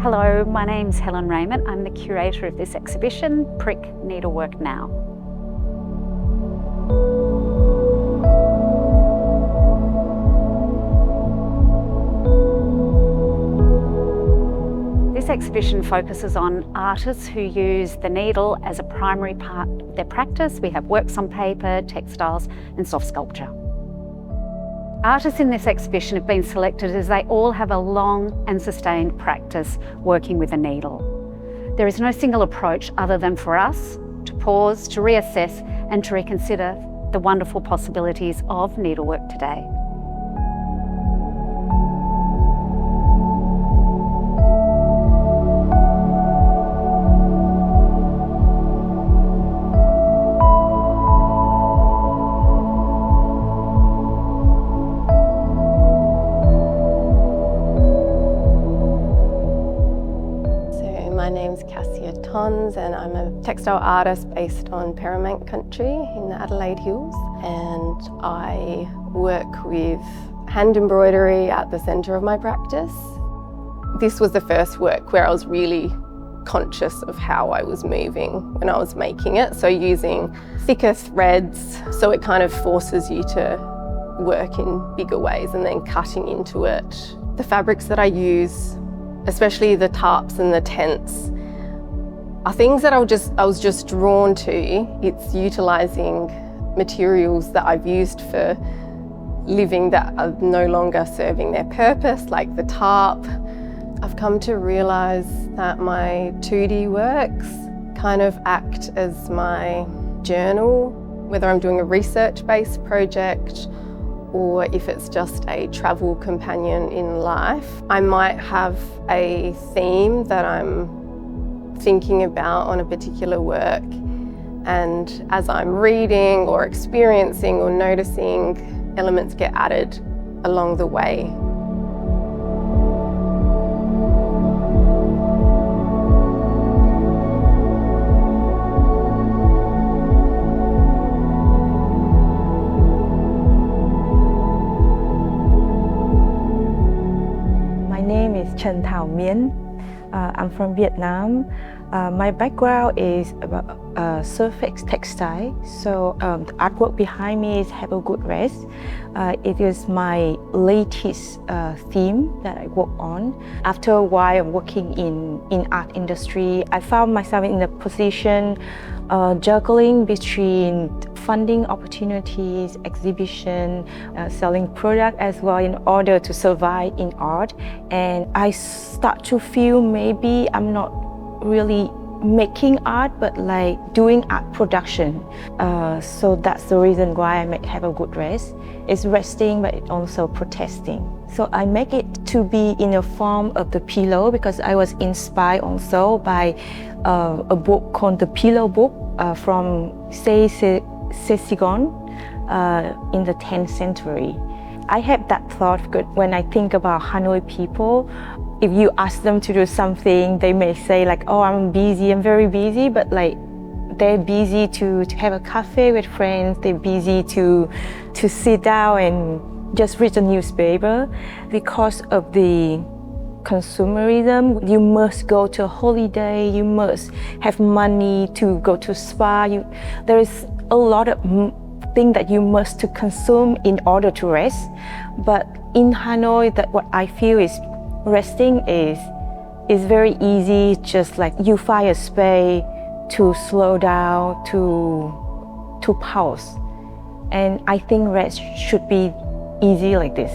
Hello, my name's Helen Rayment. I'm the curator of this exhibition, Prick Needlework Now. This exhibition focuses on artists who use the needle as a primary part of their practice. We have works on paper, textiles and soft sculpture. Artists in this exhibition have been selected as they all have a long and sustained practice working with a needle. There is no single approach other than for us to pause, to reassess and to reconsider the wonderful possibilities of needlework today. My name's Kasia, and I'm a textile artist based on Paramount country in the Adelaide Hills, and I work with hand embroidery at the centre of my practice. This was the first work where I was really conscious of how I was moving when I was making it, so using thicker threads, so it kind of forces you to work in bigger ways and then cutting into it. The fabrics that I use, especially the tarps and the tents, are things that I was just drawn to. It's utilising materials that I've used for living that are no longer serving their purpose, like the tarp. I've come to realise that my 2D works kind of act as my journal, whether I'm doing a research-based project or if it's just a travel companion in life. I might have a theme that I'm thinking about on a particular work, and as I'm reading or experiencing or noticing, elements get added along the way. My name is Trần Thảo Miên. I'm from Vietnam. My background is about surface textile. So the artwork behind me is Have a Good Rest. It is my latest theme that I work on. After a while of working in art industry, I found myself in a position juggling between funding opportunities, exhibition, selling product as well in order to survive in art. And I start to feel maybe I'm not really making art, but like doing art production. So that's the reason why I make Have a Good Rest. It's resting, but it's also protesting. So I make it to be in the form of the pillow because I was inspired also by a book called The Pillow Book from Saxton in the 10th century. I have that thought when I think about Hanoi people. If you ask them to do something, they may say like, oh, I'm busy, I'm very busy, but like they're busy to have a cafe with friends, they're busy to sit down and just read the newspaper. Because of the consumerism, you must go to a holiday, you must have money to go to spa. There is a lot of things that you must to consume in order to rest. But in Hanoi, that what I feel is resting is very easy, just like you find a space to slow down, to pause. And I think rest should be easy like this.